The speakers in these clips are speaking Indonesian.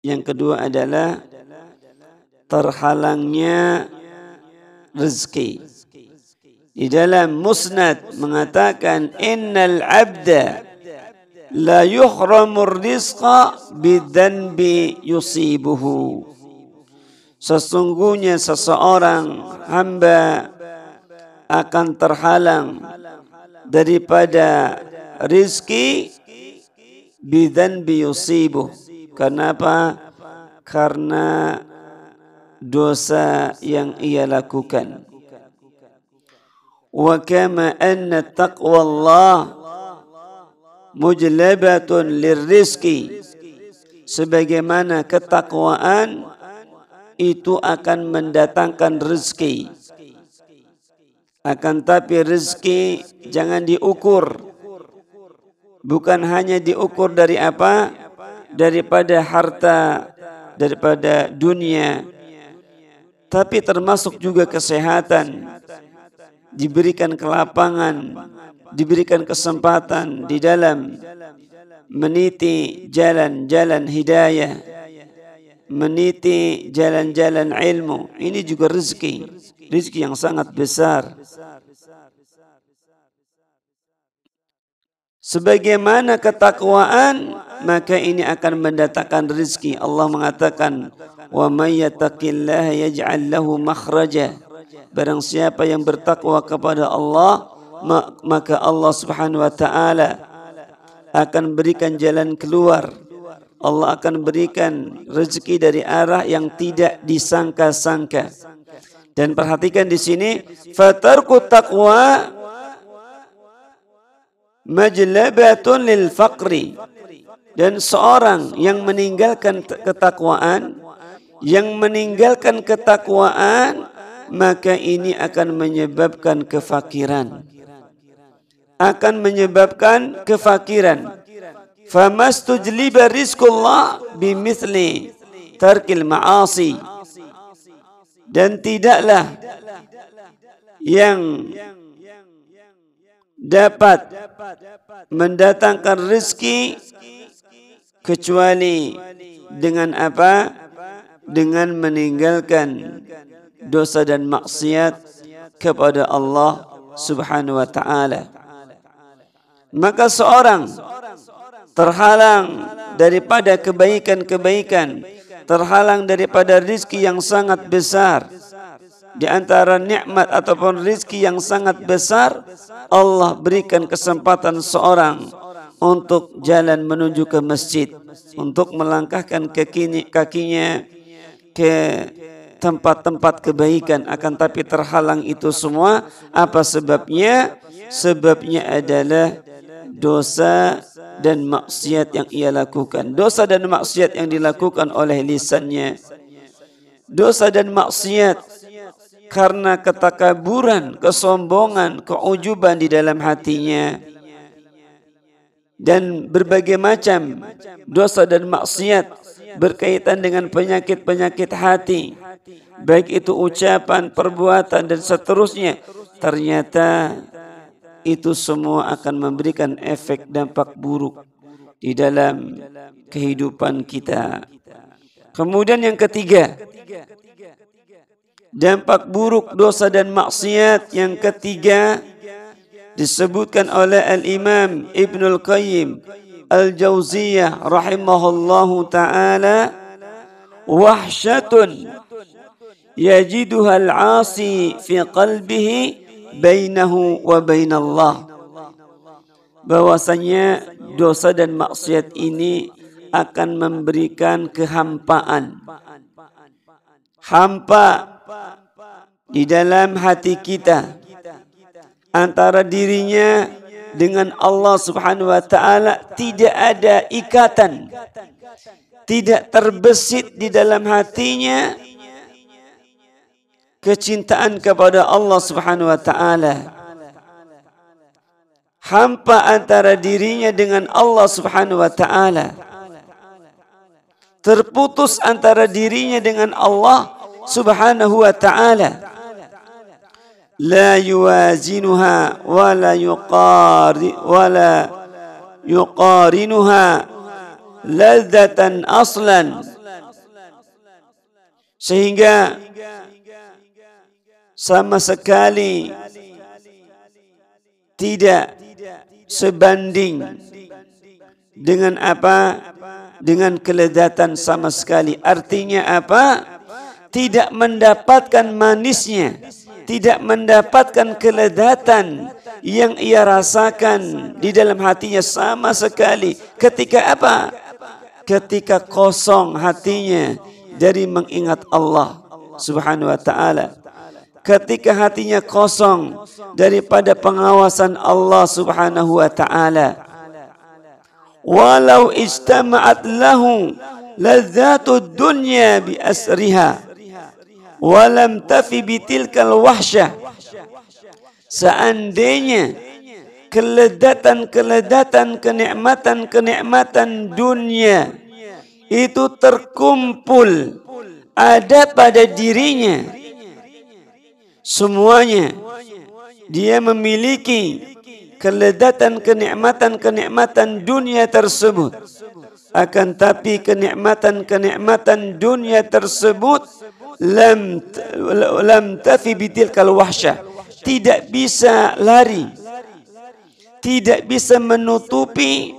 Yang kedua adalah terhalangnya rezeki. Di dalam Musnad mengatakan innal abda la yuhramur rizqa bidzanbi yusibuhu. Sesungguhnya seseorang hamba akan terhalang daripada rizki bidzanbi yusibuh. Kenapa? Karena dosa yang ia lakukan. Wa kama anna taqwallah mujlabatun lirrizki. Sebagaimana ketakwaan itu akan mendatangkan rezeki. Akan tapi rezeki jangan diukur. Bukan hanya diukur dari apa? Daripada harta, daripada dunia. Tapi termasuk juga kesehatan. Diberikan kelapangan, diberikan kesempatan di dalam meniti jalan-jalan hidayah, meniti jalan-jalan ilmu. Ini juga rezeki, rezeki yang sangat besar. Sebagaimana ketakwaan, maka ini akan mendatangkan rezeki. Allah mengatakan, wa may yattaqillaha yaj'al lahu makhraja. Barang siapa yang bertakwa kepada Allah, maka Allah Subhanahu wa taala akan berikan jalan keluar. Allah akan berikan rezeki dari arah yang tidak disangka-sangka. Dan perhatikan di sini, fatarku taqwa majlabatun lil faqri. Dan seorang yang meninggalkan ketakwaan, maka ini akan menyebabkan kefakiran. Famastujliba rizqullah bimithli tarkil ma'asi. Dan tidaklah yang dapat mendatangkan rezeki kecuali dengan apa? Dengan meninggalkan dosa dan maksiat kepada Allah Subhanahu wa taala. Maka seorang terhalang daripada kebaikan-kebaikan, terhalang daripada rizki yang sangat besar. Di antara nikmat ataupun rizki yang sangat besar, Allah berikan kesempatan seorang untuk jalan menuju ke masjid, untuk melangkahkan kakinya ke tempat-tempat kebaikan. Akan tapi terhalang itu semua. Apa sebabnya? Sebabnya adalah dosa dan maksiat yang ia lakukan. Dosa dan maksiat yang dilakukan oleh lisannya. Dosa dan maksiat karena ketakaburan, kesombongan, keujuban di dalam hatinya. Dan berbagai macam dosa dan maksiat berkaitan dengan penyakit-penyakit hati. Baik itu ucapan, perbuatan, dan seterusnya. Ternyata itu semua akan memberikan efek dampak buruk di dalam kehidupan kita. Kemudian yang ketiga, dampak buruk dosa dan maksiat yang ketiga disebutkan oleh Al-Imam Ibnul Qayyim Al-Jauziyah rahimahullahu ta'ala, wahsyatun yajiduha al-'asi fi qalbihi bainahu wa bainallah. Bahwasanya dosa dan maksiat ini akan memberikan kehampaan, hampa di dalam hati kita antara dirinya dengan Allah Subhanahu wa taala. Tidak ada ikatan, tidak terbesit di dalam hatinya kecintaan kepada Allah Subhanahu wa taala. Hampa antara dirinya dengan Allah Subhanahu wa taala. Terputus antara dirinya dengan Allah Subhanahu wa taala. La yuwazinuha wa la yuqarinuha ladzatan aslan sehingga sama sekali tidak sebanding dengan apa? Dengan kelezatan sama sekali. Artinya apa? Tidak mendapatkan manisnya, tidak mendapatkan kelezatan yang ia rasakan di dalam hatinya sama sekali. Ketika apa? Ketika kosong hatinya dari mengingat Allah Subhanahu wa ta'ala. Ketika hatinya kosong daripada pengawasan Allah Subhanahu wa ta'ala. Walau istama'at lahu lazzatud dunya bi asriha walam tafi bitilkal wahsyah. Seandainya keledatan-keledatan, kenikmatan-kenikmatan dunia itu terkumpul ada pada dirinya, semuanya dia memiliki keledatan, kenikmatan dunia tersebut. Akan tapi kenikmatan dunia tersebut lam tafi bitilkal wahsyah, tidak bisa lari, tidak bisa menutupi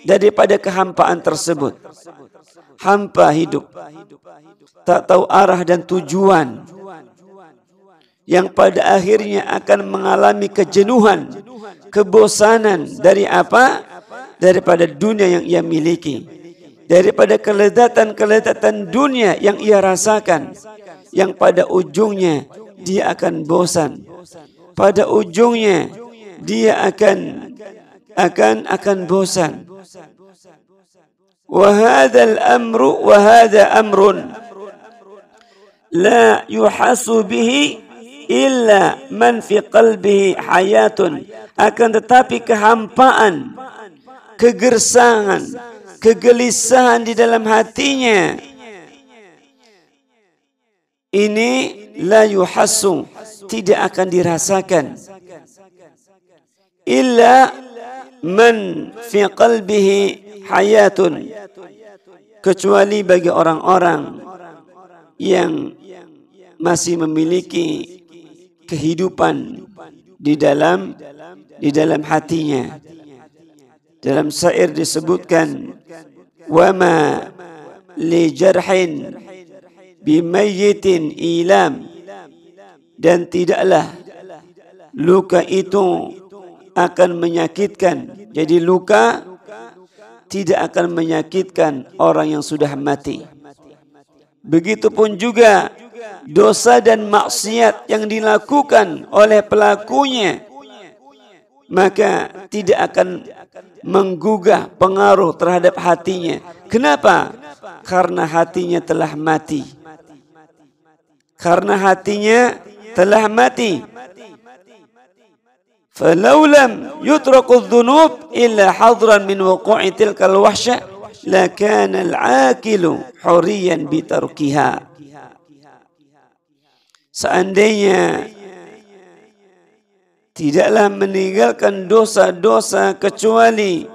daripada kehampaan tersebut. Hampa hidup, tak tahu arah dan tujuan, yang pada akhirnya akan mengalami kejenuhan, kebosanan dari apa? Daripada dunia yang ia miliki, daripada kelezatan dunia yang ia rasakan, yang pada ujungnya dia akan bosan, pada ujungnya dia akan bosan. Wa hadzal amru wa hadza amrun la yuhasu bihi illa man fi qalbihi hayatun. Akan tetapi kehampaan, kegersangan, kegelisahan di dalam hatinya ini la yuhasu, tidak akan dirasakan, illa man fi qalbihi hayatun, kecuali bagi orang-orang yang masih memiliki kehidupan di dalam hatinya. Dalam syair disebutkan, wa ma li jarhin bimayyitin ilam, dan tidaklah luka itu akan menyakitkan. Jadi luka tidak akan menyakitkan orang yang sudah mati. Begitupun juga dosa dan maksiat yang dilakukan oleh pelakunya, maka tidak akan menggugah pengaruh terhadap hatinya. Kenapa? Karena hatinya telah mati. Karena hatinya telah mati. Falau lam yutraku dhunub illa hadran min wuqu'i tilkal wahsyah lakana al-aqilu huriyan bitarkiha. Seandainya tidaklah meninggalkan dosa-dosa kecuali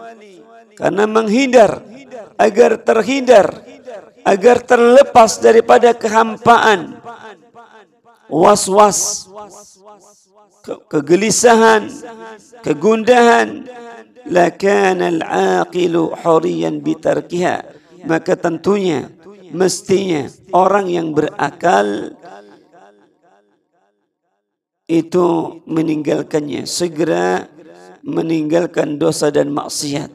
karena menghindar, agar terhindar, agar terlepas daripada kehampaan, was-was, kegelisahan, kegundahan, lakana al-aqilu huriyan bitarkiha, maka tentunya mestinya orang yang berakal itu meninggalkannya, segera meninggalkan dosa dan maksiat.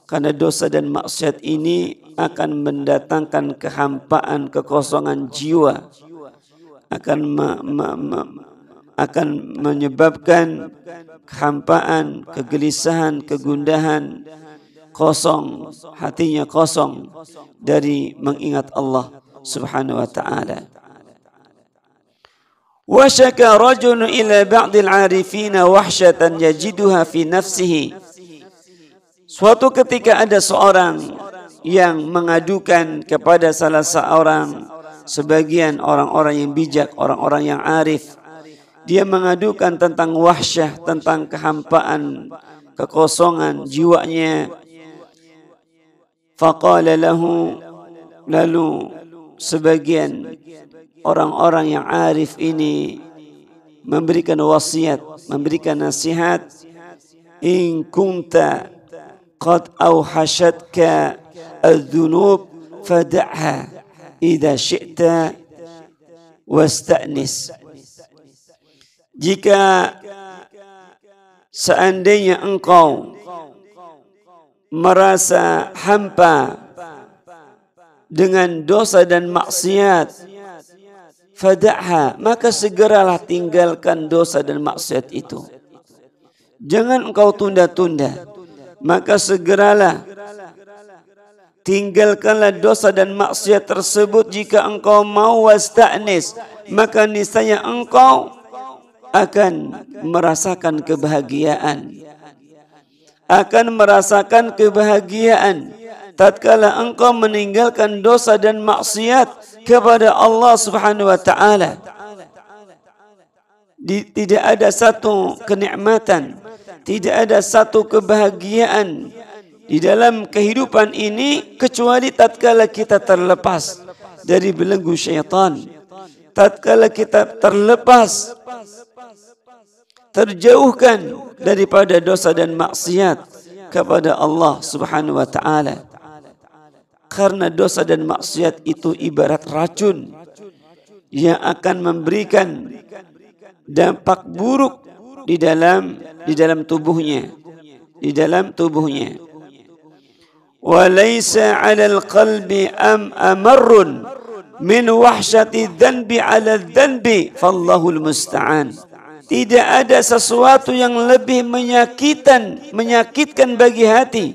Karena dosa dan maksiat ini akan mendatangkan kehampaan, kekosongan jiwa, akan menyebabkan kehampaan, kegelisahan, kegundahan, kosong, hatinya kosong dari mengingat Allah Subhanahu wa ta'ala. Wasyaka rajulun ila ba'dil arifina wahsyatan yajiduha fi nafsihi. Suatu ketika ada seorang yang mengadukan kepada salah seorang, sebagian orang-orang yang bijak, orang-orang yang arif. Dia mengadukan tentang wahsyah, tentang kehampaan, kekosongan jiwanya. Faqala lahu, lalu sebagian orang-orang yang arif ini memberikan wasiat, memberikan nasihat, in kunta qad awhashatka adz-dzunub fad'ha idza syi'ta wasta'nis. Jika seandainya engkau merasa hampa dengan dosa dan maksiat, fada'ha, maka segeralah tinggalkan dosa dan maksiat itu. Jangan engkau tunda-tunda, maka segeralah tinggalkanlah dosa dan maksiat tersebut. Jika engkau mau wasta'nis, maka niscaya engkau akan merasakan kebahagiaan. Akan merasakan kebahagiaan tatkala engkau meninggalkan dosa dan maksiat kepada Allah Subhanahu wa taala. Tidak ada satu kenikmatan, tidak ada satu kebahagiaan di dalam kehidupan ini kecuali tatkala kita terlepas dari belenggu syaitan, tatkala kita terlepas, terjauhkan daripada dosa dan maksiat kepada Allah Subhanahu wa taala. Karena dosa dan maksiat itu ibarat racun yang akan memberikan dampak buruk di dalam tubuhnya, Walaysa 'alal qalbi amarrun min wahsyati dzanbi 'ala dzanbi fallahul musta'an. Tidak ada sesuatu yang lebih menyakitkan bagi hati.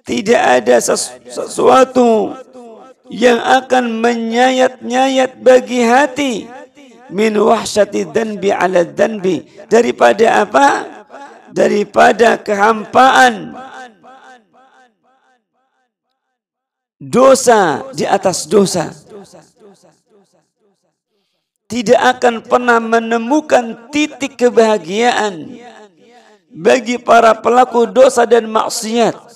Tidak ada sesuatu yang akan menyayat-nyayat bagi hati min wahsyati dzanbi 'ala dzanbi, daripada apa? Daripada kehampaan dosa di atas dosa. Tidak akan pernah menemukan titik kebahagiaan bagi para pelaku dosa dan maksiat